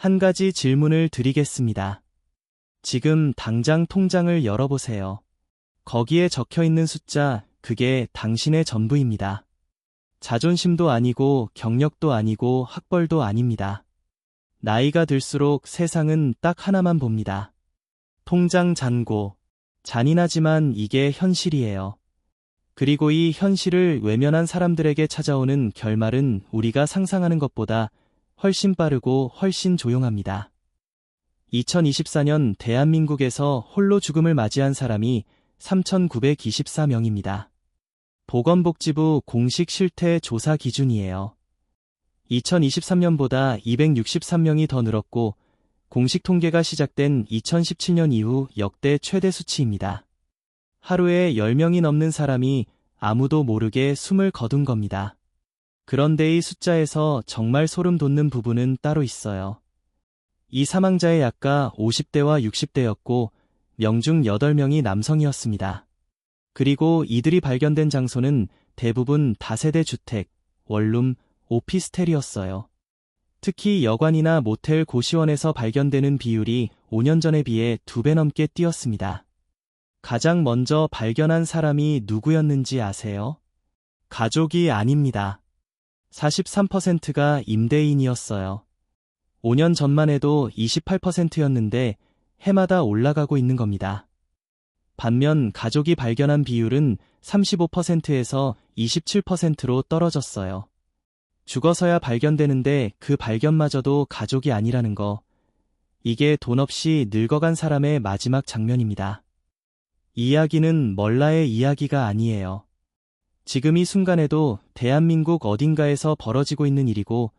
한 가지 질문을 드리겠습니다. 지금 당장 통장을 열어보세요. 거기에 적혀 있는 숫자, 그게 당신의 전부입니다. 자존심도 아니고 경력도 아니고 학벌도 아닙니다. 나이가 들수록 세상은 딱 하나만 봅니다. 통장 잔고. 잔인하지만 이게 현실이에요. 그리고 이 현실을 외면한 사람들에게 찾아오는 결말은 우리가 상상하는 것보다 훨씬 빠르고 훨씬 조용합니다. 2024년 대한민국에서 홀로 죽음을 맞이한 사람이 3,924명입니다. 보건복지부 공식 실태 조사 기준이에요. 2023년보다 263명이 더 늘었고 공식 통계가 시작된 2017년 이후 역대 최대 수치입니다. 하루에 10명이 넘는 사람이 아무도 모르게 숨을 거둔 겁니다. 그런데 이 숫자에서 정말 소름 돋는 부분은 따로 있어요. 이 사망자의 약가 50대와 60대였고 명중 8명이 남성이었습니다. 그리고 이들이 발견된 장소는 대부분 다세대 주택, 원룸, 오피스텔이었어요. 특히 여관이나 모텔 고시원에서 발견되는 비율이 5년 전에 비해 2배 넘게 뛰었습니다. 가장 먼저 발견한 사람이 누구였는지 아세요? 가족이 아닙니다. 43%가 임대인이었어요. 5년 전만 해도 28%였는데 해마다 올라가고 있는 겁니다. 반면 가족이 발견한 비율은 35%에서 27%로 떨어졌어요. 죽어서야 발견되는데 그 발견마저도 가족이 아니라는 거. 이게 돈 없이 늙어간 사람의 마지막 장면입니다. 이 이야기는 멀라의 이야기가 아니에요. 지금 이 순간에도 대한민국 어딘가에서 벌어지고 있는 일이고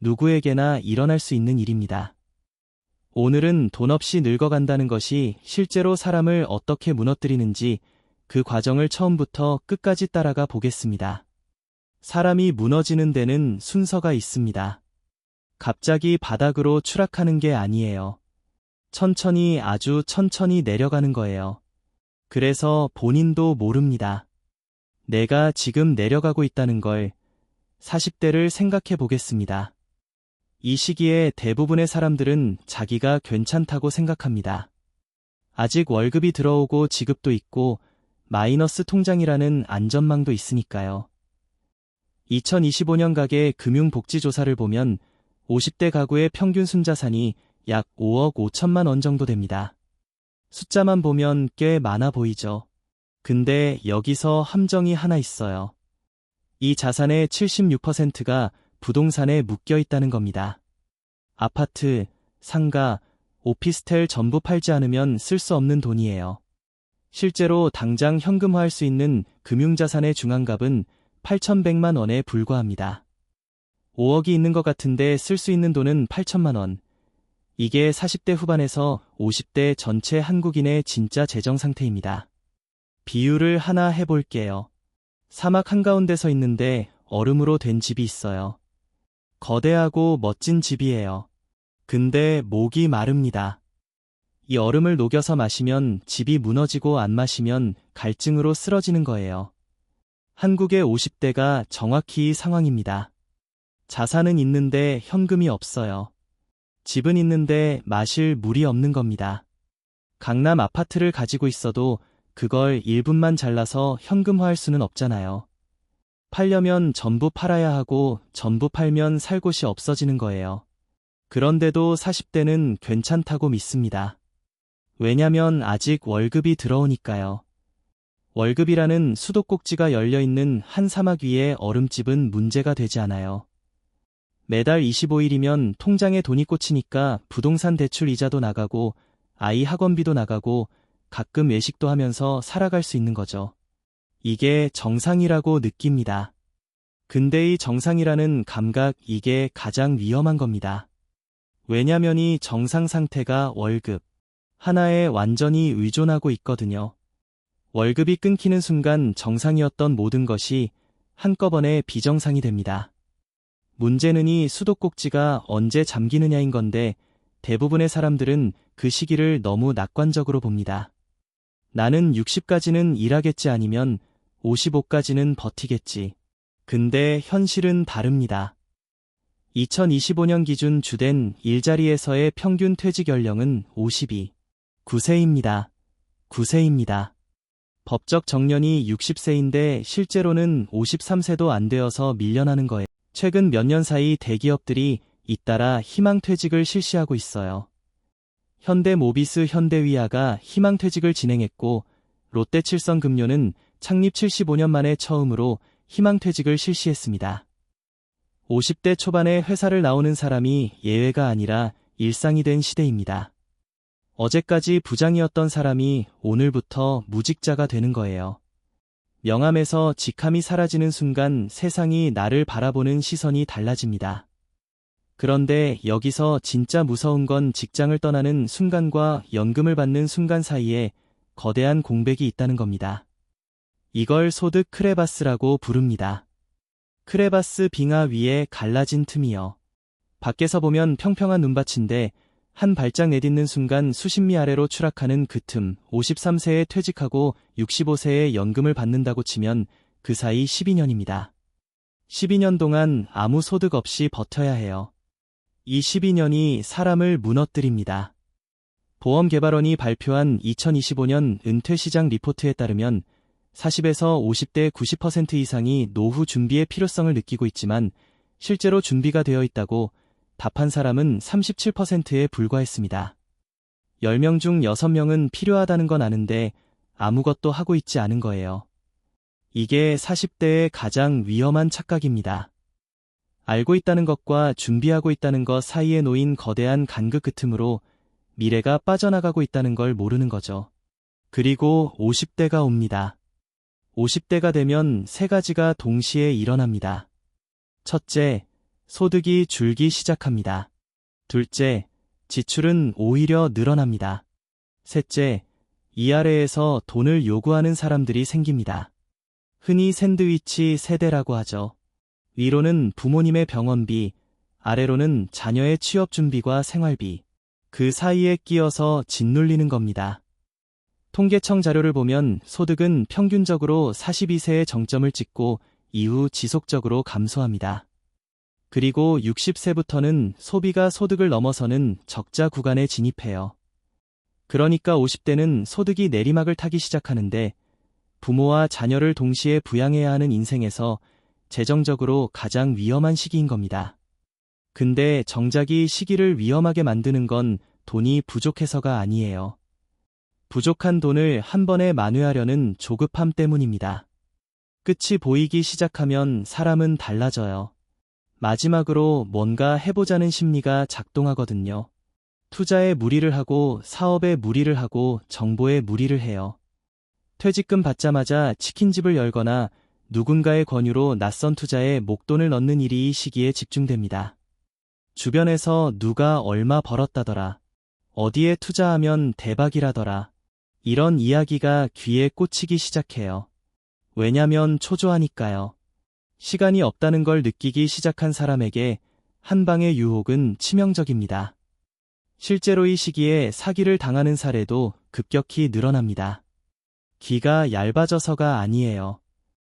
누구에게나 일어날 수 있는 일입니다. 오늘은 돈 없이 늙어간다는 것이 실제로 사람을 어떻게 무너뜨리는지 그 과정을 처음부터 끝까지 따라가 보겠습니다. 사람이 무너지는 데는 순서가 있습니다. 갑자기 바닥으로 추락하는 게 아니에요. 천천히 아주 천천히 내려가는 거예요. 그래서 본인도 모릅니다. 내가 지금 내려가고 있다는 걸 40대를 생각해 보겠습니다. 이 시기에 대부분의 사람들은 자기가 괜찮다고 생각합니다. 아직 월급이 들어오고 지급도 있고 마이너스 통장이라는 안전망도 있으니까요. 2025년 가계 금융복지조사를 보면 50대 가구의 평균 순자산이 약 5억 5천만 원 정도 됩니다. 숫자만 보면 꽤 많아 보이죠. 근데 여기서 함정이 하나 있어요. 이 자산의 76%가 부동산에 묶여 있다는 겁니다. 아파트, 상가, 오피스텔 전부 팔지 않으면 쓸 수 없는 돈이에요. 실제로 당장 현금화할 수 있는 금융자산의 중앙값은 8,100만 원에 불과합니다. 5억이 있는 것 같은데 쓸 수 있는 돈은 8천만 원. 이게 40대 후반에서 50대 전체 한국인의 진짜 재정 상태입니다. 비유를 하나 해볼게요. 사막 한가운데 서 있는데 얼음으로 된 집이 있어요. 거대하고 멋진 집이에요. 근데 목이 마릅니다. 이 얼음을 녹여서 마시면 집이 무너지고 안 마시면 갈증으로 쓰러지는 거예요. 한국의 50대가 정확히 이 상황입니다. 자산은 있는데 현금이 없어요. 집은 있는데 마실 물이 없는 겁니다. 강남 아파트를 가지고 있어도 그걸 1분만 잘라서 현금화할 수는 없잖아요. 팔려면 전부 팔아야 하고 전부 팔면 살 곳이 없어지는 거예요. 그런데도 40대는 괜찮다고 믿습니다. 왜냐면 아직 월급이 들어오니까요. 월급이라는 수도꼭지가 열려있는 한 사막 위의 얼음집은 문제가 되지 않아요. 매달 25일이면 통장에 돈이 꽂히니까 부동산 대출 이자도 나가고 아이 학원비도 나가고 가끔 외식도 하면서 살아갈 수 있는 거죠. 이게 정상이라고 느낍니다. 근데 이 정상이라는 감각, 이게 가장 위험한 겁니다. 왜냐면 이 정상 상태가 월급 하나에 완전히 의존하고 있거든요. 월급이 끊기는 순간 정상이었던 모든 것이 한꺼번에 비정상이 됩니다. 문제는 이 수도꼭지가 언제 잠기느냐인 건데 대부분의 사람들은 그 시기를 너무 낙관적으로 봅니다. 나는 60까지는 일하겠지 아니면 55까지는 버티겠지. 근데 현실은 다릅니다. 2025년 기준 주된 일자리에서의 평균 퇴직 연령은 52.9세입니다. 9세입니다. 법적 정년이 60세인데 실제로는 53세도 안 되어서 밀려나는 거예요. 최근 몇 년 사이 대기업들이 잇따라 희망퇴직을 실시하고 있어요. 현대모비스 현대위아가 희망퇴직을 진행했고 롯데칠성금료는 창립 75년 만에 처음으로 희망퇴직을 실시했습니다. 50대 초반에 회사를 나오는 사람이 예외가 아니라 일상이 된 시대입니다. 어제까지 부장이었던 사람이 오늘부터 무직자가 되는 거예요. 명함에서 직함이 사라지는 순간 세상이 나를 바라보는 시선이 달라집니다. 그런데 여기서 진짜 무서운 건 직장을 떠나는 순간과 연금을 받는 순간 사이에 거대한 공백이 있다는 겁니다. 이걸 소득 크레바스라고 부릅니다. 크레바스 빙하 위에 갈라진 틈이요. 밖에서 보면 평평한 눈밭인데 한 발짝 내딛는 순간 수십 미 아래로 추락하는 그 틈, 53세에 퇴직하고 65세에 연금을 받는다고 치면 그 사이 12년입니다. 12년 동안 아무 소득 없이 버텨야 해요. 이 12년이 사람을 무너뜨립니다. 보험개발원이 발표한 2025년 은퇴시장 리포트에 따르면 40에서 50대 90% 이상이 노후 준비의 필요성을 느끼고 있지만 실제로 준비가 되어 있다고 답한 사람은 37%에 불과했습니다. 10명 중 6명은 필요하다는 건 아는데 아무것도 하고 있지 않은 거예요. 이게 40대의 가장 위험한 착각입니다. 알고 있다는 것과 준비하고 있다는 것 사이에 놓인 거대한 간극 틈으로 미래가 빠져나가고 있다는 걸 모르는 거죠. 그리고 50대가 옵니다. 50대가 되면 세 가지가 동시에 일어납니다. 첫째, 소득이 줄기 시작합니다. 둘째, 지출은 오히려 늘어납니다. 셋째, 이 아래에서 돈을 요구하는 사람들이 생깁니다. 흔히 샌드위치 세대라고 하죠. 위로는 부모님의 병원비, 아래로는 자녀의 취업 준비과 생활비, 그 사이에 끼어서 짓눌리는 겁니다. 통계청 자료를 보면 소득은 평균적으로 42세에 정점을 찍고 이후 지속적으로 감소합니다. 그리고 60세부터는 소비가 소득을 넘어서는 적자 구간에 진입해요. 그러니까 50대는 소득이 내리막을 타기 시작하는데 부모와 자녀를 동시에 부양해야 하는 인생에서 재정적으로 가장 위험한 시기인 겁니다. 근데 정작 이 시기를 위험하게 만드는 건 돈이 부족해서가 아니에요. 부족한 돈을 한 번에 만회하려는 조급함 때문입니다. 끝이 보이기 시작하면 사람은 달라져요. 마지막으로 뭔가 해보자는 심리가 작동하거든요. 투자에 무리를 하고 사업에 무리를 하고 정보에 무리를 해요. 퇴직금 받자마자 치킨집을 열거나 누군가의 권유로 낯선 투자에 목돈을 넣는 일이 이 시기에 집중됩니다. 주변에서 누가 얼마 벌었다더라. 어디에 투자하면 대박이라더라. 이런 이야기가 귀에 꽂히기 시작해요. 왜냐면 초조하니까요. 시간이 없다는 걸 느끼기 시작한 사람에게 한 방의 유혹은 치명적입니다. 실제로 이 시기에 사기를 당하는 사례도 급격히 늘어납니다. 기가 얇아져서가 아니에요.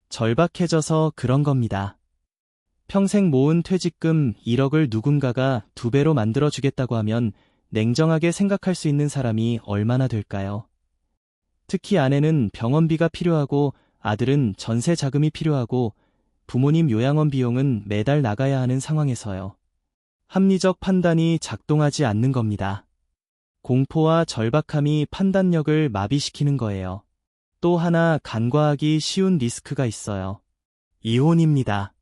절박해져서 그런 겁니다. 평생 모은 퇴직금 1억을 누군가가 2배로 만들어주겠다고 하면 냉정하게 생각할 수 있는 사람이 얼마나 될까요? 특히 아내는 병원비가 필요하고 아들은 전세 자금이 필요하고 부모님 요양원 비용은 매달 나가야 하는 상황에서요. 합리적 판단이 작동하지 않는 겁니다. 공포와 절박함이 판단력을 마비시키는 거예요. 또 하나 간과하기 쉬운 리스크가 있어요. 이혼입니다.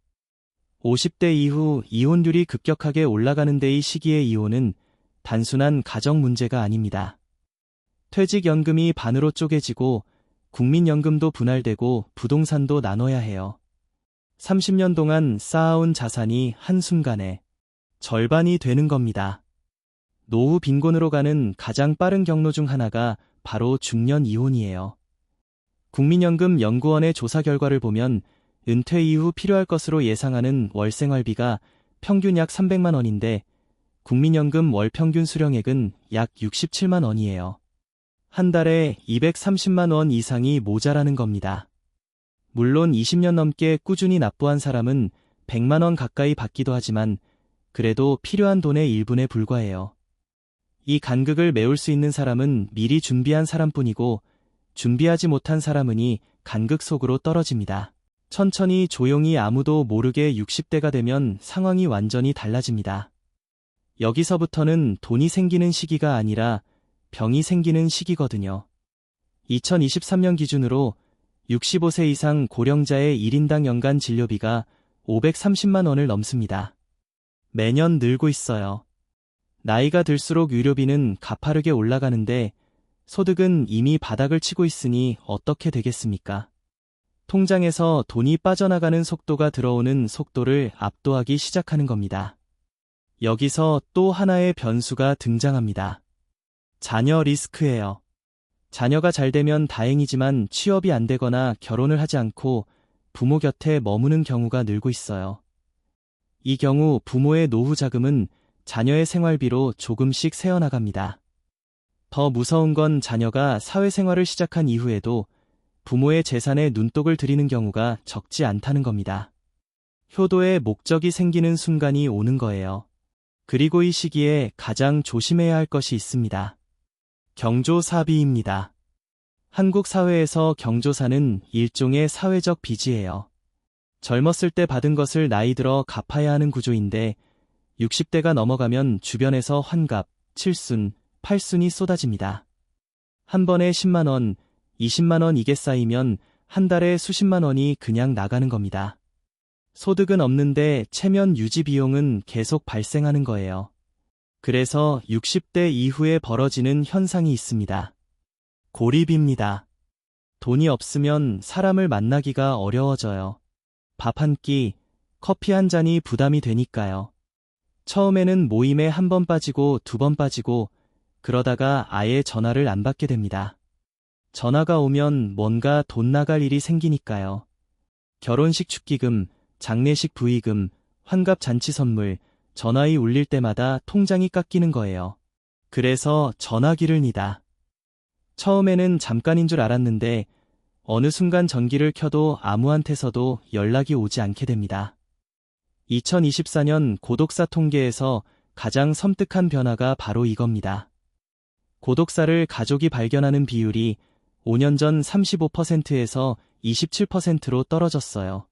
50대 이후 이혼율이 급격하게 올라가는 데이 시기의 이혼은 단순한 가정 문제가 아닙니다. 퇴직연금이 반으로 쪼개지고 국민연금도 분할되고 부동산도 나눠야 해요. 30년 동안 쌓아온 자산이 한순간에 절반이 되는 겁니다. 노후 빈곤으로 가는 가장 빠른 경로 중 하나가 바로 중년 이혼이에요. 국민연금 연구원의 조사 결과를 보면 은퇴 이후 필요할 것으로 예상하는 월 생활비가 평균 약 300만 원인데 국민연금 월 평균 수령액은 약 67만 원이에요. 한 달에 230만 원 이상이 모자라는 겁니다. 물론 20년 넘게 꾸준히 납부한 사람은 100만 원 가까이 받기도 하지만 그래도 필요한 돈의 일분에 불과해요. 이 간극을 메울 수 있는 사람은 미리 준비한 사람뿐이고 준비하지 못한 사람은이 간극 속으로 떨어집니다. 천천히 조용히 아무도 모르게 60대가 되면 상황이 완전히 달라집니다. 여기서부터는 돈이 생기는 시기가 아니라 병이 생기는 시기거든요. 2023년 기준으로 65세 이상 고령자의 1인당 연간 진료비가 530만 원을 넘습니다. 매년 늘고 있어요. 나이가 들수록 의료비는 가파르게 올라가는데 소득은 이미 바닥을 치고 있으니 어떻게 되겠습니까? 통장에서 돈이 빠져나가는 속도가 들어오는 속도를 압도하기 시작하는 겁니다. 여기서 또 하나의 변수가 등장합니다. 자녀 리스크예요. 자녀가 잘 되면 다행이지만 취업이 안 되거나 결혼을 하지 않고 부모 곁에 머무는 경우가 늘고 있어요. 이 경우 부모의 노후 자금은 자녀의 생활비로 조금씩 새어나갑니다. 더 무서운 건 자녀가 사회생활을 시작한 이후에도 부모의 재산에 눈독을 들이는 경우가 적지 않다는 겁니다. 효도의 목적이 생기는 순간이 오는 거예요. 그리고 이 시기에 가장 조심해야 할 것이 있습니다. 경조사비입니다. 한국 사회에서 경조사는 일종의 사회적 빚이에요. 젊었을 때 받은 것을 나이 들어 갚아야 하는 구조인데 60대가 넘어가면 주변에서 환갑, 칠순, 팔순이 쏟아집니다. 한 번에 10만 원, 20만 원 이게 쌓이면 한 달에 수십만 원이 그냥 나가는 겁니다. 소득은 없는데 체면 유지 비용은 계속 발생하는 거예요. 그래서 60대 이후에 벌어지는 현상이 있습니다. 고립입니다. 돈이 없으면 사람을 만나기가 어려워져요. 밥 한 끼, 커피 한 잔이 부담이 되니까요. 처음에는 모임에 한 번 빠지고 두 번 빠지고 그러다가 아예 전화를 안 받게 됩니다. 전화가 오면 뭔가 돈 나갈 일이 생기니까요. 결혼식 축기금, 장례식 부의금, 환갑 잔치 선물, 전화이 울릴 때마다 통장이 깎이는 거예요. 그래서 전화기를 니다. 처음에는 잠깐인 줄 알았는데 어느 순간 전기를 켜도 아무한테서도 연락이 오지 않게 됩니다. 2024년 고독사 통계에서 가장 섬뜩한 변화가 바로 이겁니다. 고독사를 가족이 발견하는 비율이 5년 전 35%에서 27%로 떨어졌어요.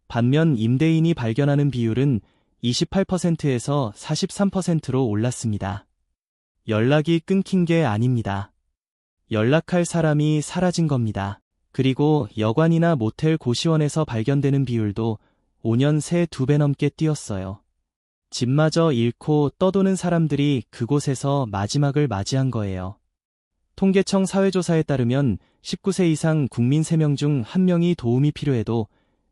반면 임대인이 발견하는 비율은 28%에서 43%로 올랐습니다. 연락이 끊긴 게 아닙니다. 연락할 사람이 사라진 겁니다. 그리고 여관이나 모텔 고시원에서 발견되는 비율도 5년 새 2배 넘게 뛰었어요. 집마저 잃고 떠도는 사람들이 그곳에서 마지막을 맞이한 거예요. 통계청 사회조사에 따르면 19세 이상 국민 3명 중 1명이 도움이 필요해도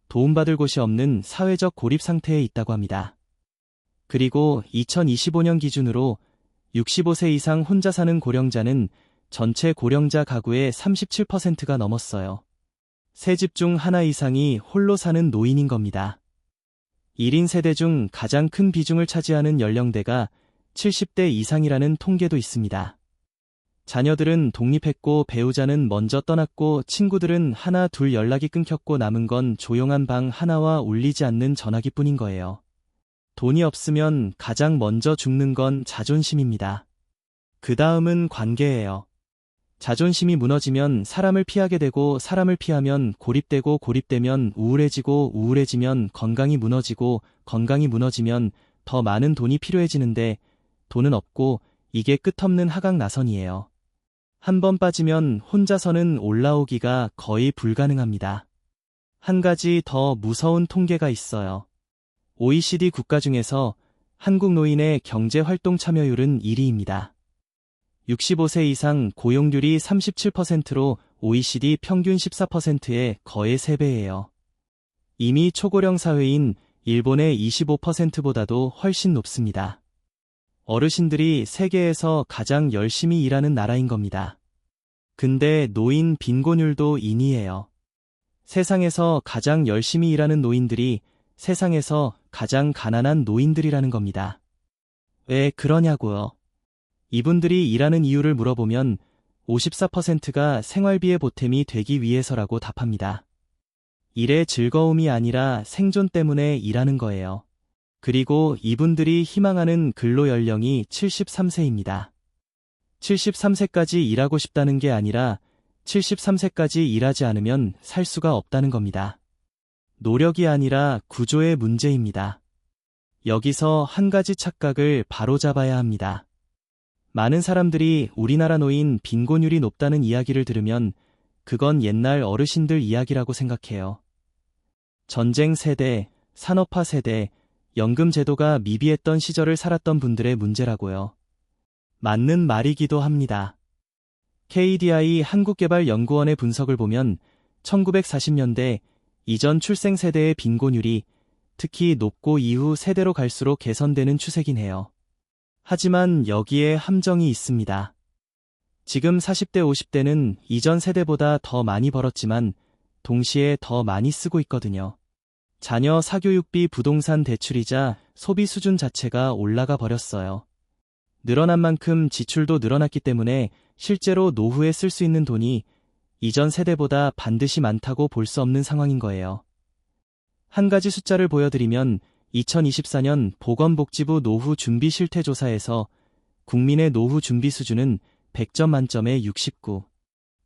도움받을 곳이 없는 사회적 고립 상태에 있다고 합니다. 그리고 2025년 기준으로 65세 이상 혼자 사는 고령자는 전체 고령자 가구의 37%가 넘었어요. 3집 중 하나 이상이 홀로 사는 노인인 겁니다. 1인 세대 중 가장 큰 비중을 차지하는 연령대가 70대 이상이라는 통계도 있습니다. 자녀들은 독립했고 배우자는 먼저 떠났고 친구들은 하나 둘 연락이 끊겼고 남은 건 조용한 방 하나와 울리지 않는 전화기뿐인 거예요. 돈이 없으면 가장 먼저 죽는 건 자존심입니다. 그 다음은 관계예요. 자존심이 무너지면 사람을 피하게 되고 사람을 피하면 고립되고 고립되면 우울해지고 우울해지면 건강이 무너지고 건강이 무너지면 더 많은 돈이 필요해지는데 돈은 없고 이게 끝없는 하강나선이에요. 한 번 빠지면 혼자서는 올라오기가 거의 불가능합니다. 한 가지 더 무서운 통계가 있어요. OECD 국가 중에서 한국 노인의 경제활동 참여율은 1위입니다. 65세 이상 고용률이 37%로 OECD 평균 14%의 거의 3배예요. 이미 초고령 사회인 일본의 25%보다도 훨씬 높습니다. 어르신들이 세계에서 가장 열심히 일하는 나라인 겁니다. 근데 노인 빈곤율도 인이에요. 세상에서 가장 열심히 일하는 노인들이 세상에서 가장 가난한 노인들이라는 겁니다. 왜 그러냐고요? 이분들이 일하는 이유를 물어보면 54%가 생활비의 보탬이 되기 위해서라고 답합니다. 일의 즐거움이 아니라 생존 때문에 일하는 거예요. 그리고 이분들이 희망하는 근로 연령이 73세입니다. 73세까지 일하고 싶다는 게 아니라 73세까지 일하지 않으면 살 수가 없다는 겁니다. 노력이 아니라 구조의 문제입니다. 여기서 한 가지 착각을 바로잡아야 합니다. 많은 사람들이 우리나라 노인 빈곤율이 높다는 이야기를 들으면 그건 옛날 어르신들 이야기라고 생각해요. 전쟁 세대, 산업화 세대, 연금 제도가 미비했던 시절을 살았던 분들의 문제라고요. 맞는 말이기도 합니다. KDI 한국개발연구원의 분석을 보면 1940년대 이전 출생 세대의 빈곤율이 특히 높고 이후 세대로 갈수록 개선되는 추세긴 해요. 하지만 여기에 함정이 있습니다. 지금 40대, 50대는 이전 세대보다 더 많이 벌었지만 동시에 더 많이 쓰고 있거든요. 자녀 사교육비, 부동산 대출이자 소비 수준 자체가 올라가 버렸어요. 늘어난 만큼 지출도 늘어났기 때문에 실제로 노후에 쓸 수 있는 돈이 이전 세대보다 반드시 많다고 볼 수 없는 상황인 거예요. 한 가지 숫자를 보여드리면 2024년 보건복지부 노후 준비 실태조사에서 국민의 노후 준비 수준은 100점 만점에 69.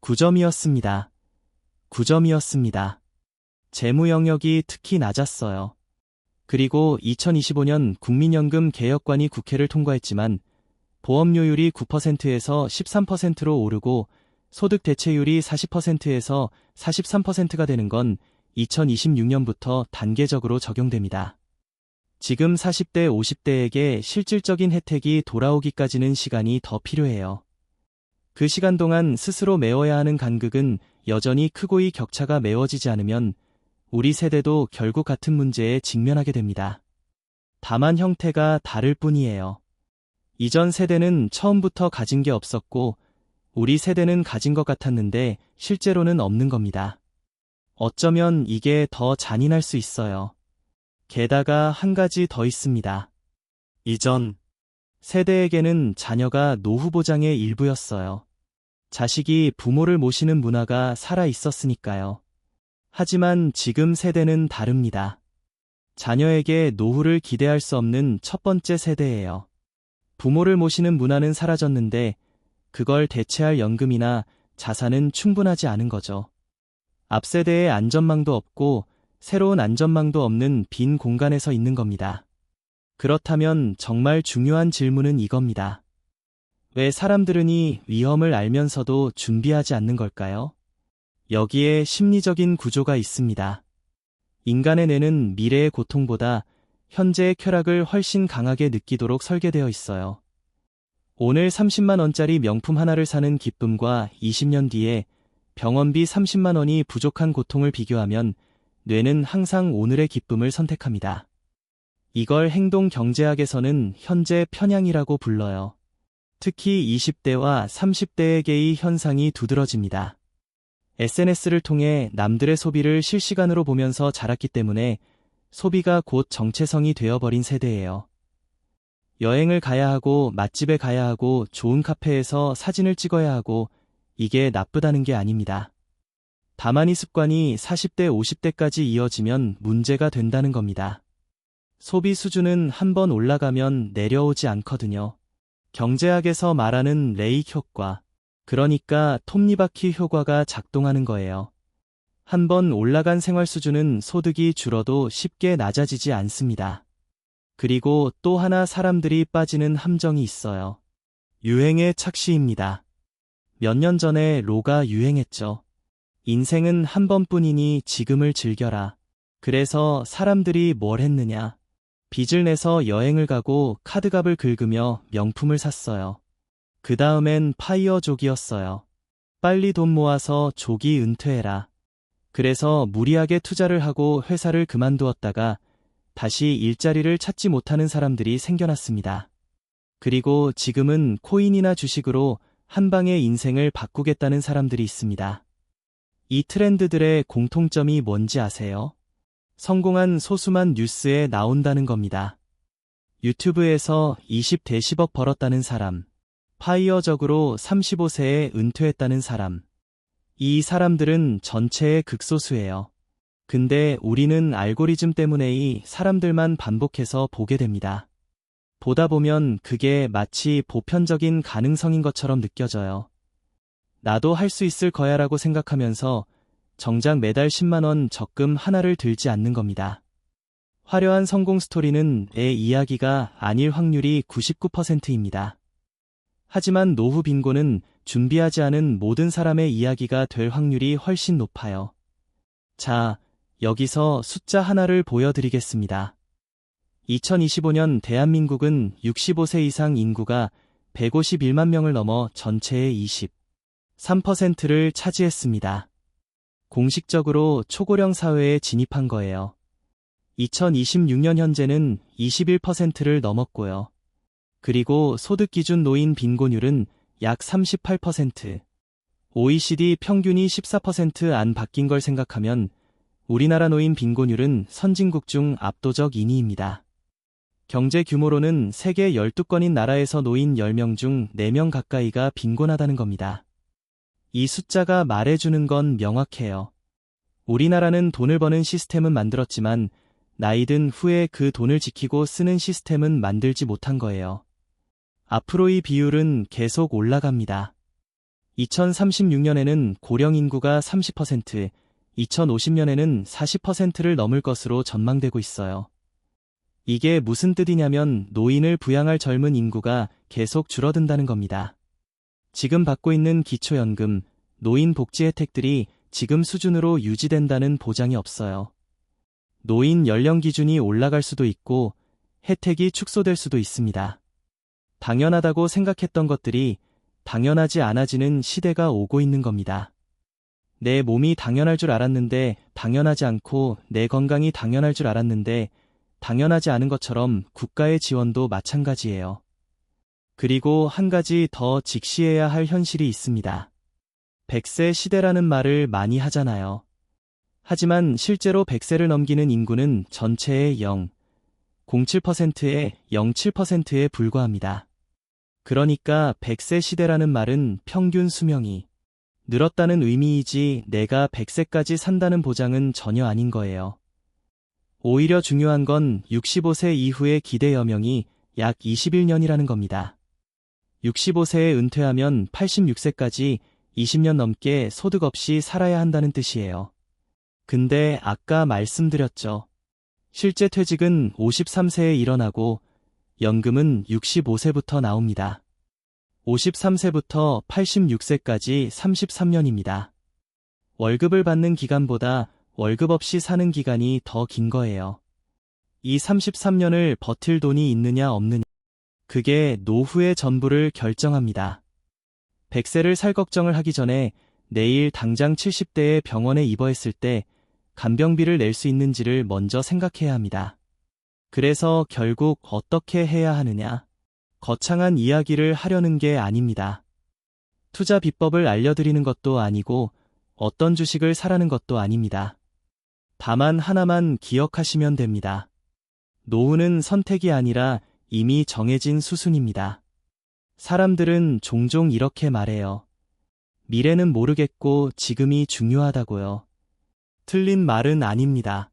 9점이었습니다. 9점이었습니다. 재무 영역이 특히 낮았어요. 그리고 2025년 국민연금 개혁관이 국회를 통과했지만 보험료율이 9%에서 13%로 오르고 소득 대체율이 40%에서 43%가 되는 건 2026년부터 단계적으로 적용됩니다. 지금 40대, 50대에게 실질적인 혜택이 돌아오기까지는 시간이 더 필요해요. 그 시간 동안 스스로 메워야 하는 간극은 여전히 크고 이 격차가 메워지지 않으면 우리 세대도 결국 같은 문제에 직면하게 됩니다. 다만 형태가 다를 뿐이에요. 이전 세대는 처음부터 가진 게 없었고 우리 세대는 가진 것 같았는데 실제로는 없는 겁니다. 어쩌면 이게 더 잔인할 수 있어요. 게다가 한 가지 더 있습니다. 이전 세대에게는 자녀가 노후 보장의 일부였어요. 자식이 부모를 모시는 문화가 살아 있었으니까요. 하지만 지금 세대는 다릅니다. 자녀에게 노후를 기대할 수 없는 첫 번째 세대예요. 부모를 모시는 문화는 사라졌는데 그걸 대체할 연금이나 자산은 충분하지 않은 거죠. 앞 세대의 안전망도 없고 새로운 안전망도 없는 빈 공간에서 있는 겁니다. 그렇다면 정말 중요한 질문은 이겁니다. 왜 사람들은 이 위험을 알면서도 준비하지 않는 걸까요? 여기에 심리적인 구조가 있습니다. 인간의 뇌는 미래의 고통보다 현재의 쾌락을 훨씬 강하게 느끼도록 설계되어 있어요. 오늘 30만 원짜리 명품 하나를 사는 기쁨과 20년 뒤에 병원비 30만 원이 부족한 고통을 비교하면 뇌는 항상 오늘의 기쁨을 선택합니다. 이걸 행동 경제학에서는 현재 편향이라고 불러요. 특히 20대와 30대에게 이 현상이 두드러집니다. SNS를 통해 남들의 소비를 실시간으로 보면서 자랐기 때문에 소비가 곧 정체성이 되어버린 세대예요. 여행을 가야 하고 맛집에 가야 하고 좋은 카페에서 사진을 찍어야 하고 이게 나쁘다는 게 아닙니다. 다만 이 습관이 40대, 50대까지 이어지면 문제가 된다는 겁니다. 소비 수준은 한번 올라가면 내려오지 않거든요. 경제학에서 말하는 레이크 효과, 그러니까 톱니바퀴 효과가 작동하는 거예요. 한번 올라간 생활 수준은 소득이 줄어도 쉽게 낮아지지 않습니다. 그리고 또 하나 사람들이 빠지는 함정이 있어요. 유행의 착시입니다. 몇 년 전에 로가 유행했죠. 인생은 한 번뿐이니 지금을 즐겨라. 그래서 사람들이 뭘 했느냐. 빚을 내서 여행을 가고 카드값을 긁으며 명품을 샀어요. 그 다음엔 파이어족이었어요. 빨리 돈 모아서 조기 은퇴해라. 그래서 무리하게 투자를 하고 회사를 그만두었다가 다시 일자리를 찾지 못하는 사람들이 생겨났습니다. 그리고 지금은 코인이나 주식으로 한 방에 인생을 바꾸겠다는 사람들이 있습니다. 이 트렌드들의 공통점이 뭔지 아세요? 성공한 소수만 뉴스에 나온다는 겁니다. 유튜브에서 20대 10억 벌었다는 사람, 파이어적으로 35세에 은퇴했다는 사람. 이 사람들은 전체의 극소수예요. 근데 우리는 알고리즘 때문에 이 사람들만 반복해서 보게 됩니다. 보다 보면 그게 마치 보편적인 가능성인 것처럼 느껴져요. 나도 할 수 있을 거야라고 생각하면서 정작 매달 10만 원 적금 하나를 들지 않는 겁니다. 화려한 성공 스토리는 내 이야기가 아닐 확률이 99%입니다. 하지만 노후 빈곤은 준비하지 않은 모든 사람의 이야기가 될 확률이 훨씬 높아요. 자, 여기서 숫자 하나를 보여드리겠습니다. 2025년 대한민국은 65세 이상 인구가 151만 명을 넘어 전체의 23%를 차지했습니다. 공식적으로 초고령 사회에 진입한 거예요. 2026년 현재는 21%를 넘었고요. 그리고 소득 기준 노인 빈곤율은 약 38%. OECD 평균이 14% 안 바뀐 걸 생각하면 우리나라 노인 빈곤율은 선진국 중 압도적 2위입니다. 경제 규모로는 세계 12건인 나라에서 노인 10명 중 4명 가까이가 빈곤하다는 겁니다. 이 숫자가 말해주는 건 명확해요. 우리나라는 돈을 버는 시스템은 만들었지만 나이든 후에 그 돈을 지키고 쓰는 시스템은 만들지 못한 거예요. 앞으로 이 비율은 계속 올라갑니다. 2036년에는 고령 인구가 30%, 2050년에는 40%를 넘을 것으로 전망되고 있어요. 이게 무슨 뜻이냐면 노인을 부양할 젊은 인구가 계속 줄어든다는 겁니다. 지금 받고 있는 기초연금, 노인 복지 혜택들이 지금 수준으로 유지된다는 보장이 없어요. 노인 연령 기준이 올라갈 수도 있고 혜택이 축소될 수도 있습니다. 당연하다고 생각했던 것들이 당연하지 않아지는 시대가 오고 있는 겁니다. 내 몸이 당연할 줄 알았는데 당연하지 않고 내 건강이 당연할 줄 알았는데 당연하지 않은 것처럼 국가의 지원도 마찬가지예요. 그리고 한 가지 더 직시해야 할 현실이 있습니다. 100세 시대라는 말을 많이 하잖아요. 하지만 실제로 100세를 넘기는 인구는 전체의 0.07%에 0.7%에 불과합니다. 그러니까 100세 시대라는 말은 평균 수명이 늘었다는 의미이지 내가 100세까지 산다는 보장은 전혀 아닌 거예요. 오히려 중요한 건 65세 이후의 기대 여명이 약 21년이라는 겁니다. 65세에 은퇴하면 86세까지 20년 넘게 소득 없이 살아야 한다는 뜻이에요. 근데 아까 말씀드렸죠. 실제 퇴직은 53세에 일어나고 연금은 65세부터 나옵니다. 53세부터 86세까지 33년입니다. 월급을 받는 기간보다 월급 없이 사는 기간이 더 긴 거예요. 이 33년을 버틸 돈이 있느냐 없느냐. 그게 노후의 전부를 결정합니다. 100세를 살 걱정을 하기 전에 내일 당장 70대에 병원에 입원했을 때 간병비를 낼 수 있는지를 먼저 생각해야 합니다. 그래서 결국 어떻게 해야 하느냐? 거창한 이야기를 하려는 게 아닙니다. 투자 비법을 알려드리는 것도 아니고 어떤 주식을 사라는 것도 아닙니다. 다만 하나만 기억하시면 됩니다. 노후는 선택이 아니라 이미 정해진 수순입니다. 사람들은 종종 이렇게 말해요. 미래는 모르겠고 지금이 중요하다고요. 틀린 말은 아닙니다.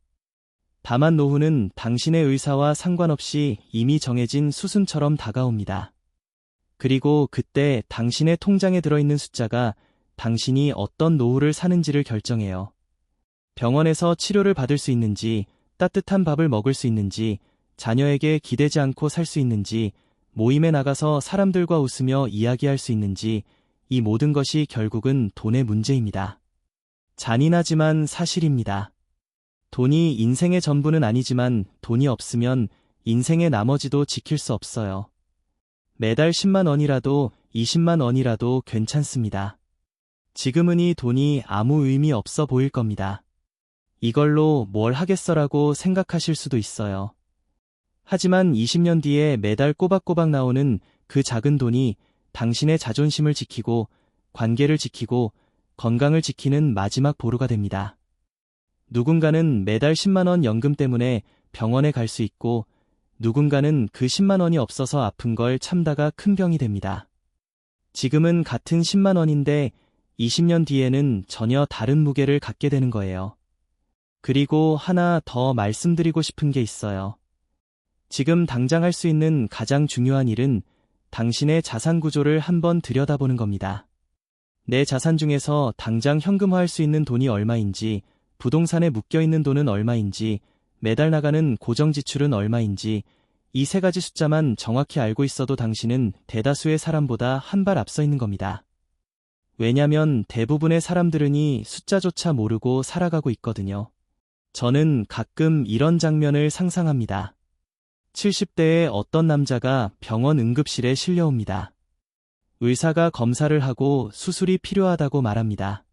다만 노후는 당신의 의사와 상관없이 이미 정해진 수순처럼 다가옵니다. 그리고 그때 당신의 통장에 들어있는 숫자가 당신이 어떤 노후를 사는지를 결정해요. 병원에서 치료를 받을 수 있는지, 따뜻한 밥을 먹을 수 있는지, 자녀에게 기대지 않고 살 수 있는지, 모임에 나가서 사람들과 웃으며 이야기할 수 있는지, 이 모든 것이 결국은 돈의 문제입니다. 잔인하지만 사실입니다. 돈이 인생의 전부는 아니지만 돈이 없으면 인생의 나머지도 지킬 수 없어요. 매달 10만 원이라도 20만 원이라도 괜찮습니다. 지금은 이 돈이 아무 의미 없어 보일 겁니다. 이걸로 뭘 하겠어라고 생각하실 수도 있어요. 하지만 20년 뒤에 매달 꼬박꼬박 나오는 그 작은 돈이 당신의 자존심을 지키고 관계를 지키고 건강을 지키는 마지막 보루가 됩니다. 누군가는 매달 10만 원 연금 때문에 병원에 갈 수 있고 누군가는 그 10만 원이 없어서 아픈 걸 참다가 큰 병이 됩니다. 지금은 같은 10만 원인데 20년 뒤에는 전혀 다른 무게를 갖게 되는 거예요. 그리고 하나 더 말씀드리고 싶은 게 있어요. 지금 당장 할 수 있는 가장 중요한 일은 당신의 자산 구조를 한번 들여다보는 겁니다. 내 자산 중에서 당장 현금화할 수 있는 돈이 얼마인지, 부동산에 묶여있는 돈은 얼마인지, 매달 나가는 고정 지출은 얼마인지, 이 세 가지 숫자만 정확히 알고 있어도 당신은 대다수의 사람보다 한 발 앞서 있는 겁니다. 왜냐면 대부분의 사람들은 이 숫자조차 모르고 살아가고 있거든요. 저는 가끔 이런 장면을 상상합니다. 70대의 어떤 남자가 병원 응급실에 실려옵니다. 의사가 검사를 하고 수술이 필요하다고 말합니다.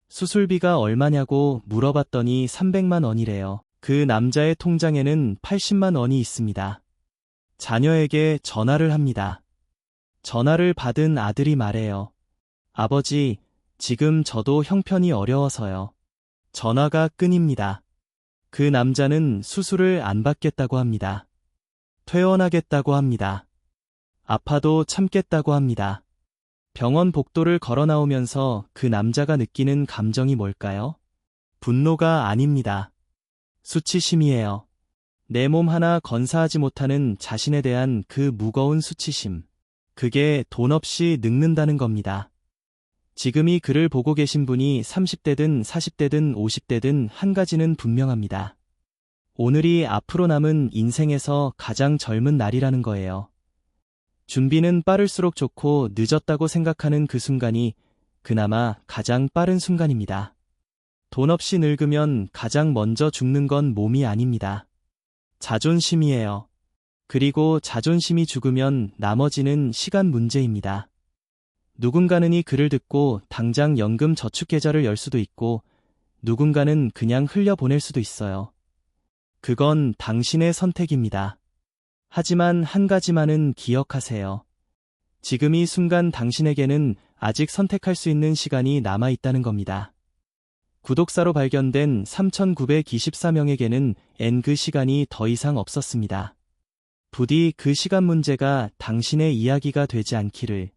수술비가 얼마냐고 물어봤더니 300만 원이래요. 그 남자의 통장에는 80만 원이 있습니다. 자녀에게 전화를 합니다. 전화를 받은 아들이 말해요. 아버지, 지금 저도 형편이 어려워서요. 전화가 끊입니다. 그 남자는 수술을 안 받겠다고 합니다. 퇴원하겠다고 합니다. 아파도 참겠다고 합니다. 병원 복도를 걸어 나오면서 그 남자가 느끼는 감정이 뭘까요? 분노가 아닙니다. 수치심이에요. 내 몸 하나 건사하지 못하는 자신에 대한 그 무거운 수치심. 그게 돈 없이 늙는다는 겁니다. 지금 이 글을 보고 계신 분이 30대든 40대든 50대든 한 가지는 분명합니다. 오늘이 앞으로 남은 인생에서 가장 젊은 날이라는 거예요. 준비는 빠를수록 좋고 늦었다고 생각하는 그 순간이 그나마 가장 빠른 순간입니다. 돈 없이 늙으면 가장 먼저 죽는 건 몸이 아닙니다. 자존심이에요. 그리고 자존심이 죽으면 나머지는 시간 문제입니다. 누군가는 이 글을 듣고 당장 연금 저축 계좌를 열 수도 있고 누군가는 그냥 흘려보낼 수도 있어요. 그건 당신의 선택입니다. 하지만 한 가지만은 기억하세요. 지금 이 순간 당신에게는 아직 선택할 수 있는 시간이 남아 있다는 겁니다. 구독사로 발견된 3,924명에게는 그 시간이 더 이상 없었습니다. 부디 그 시간 문제가 당신의 이야기가 되지 않기를.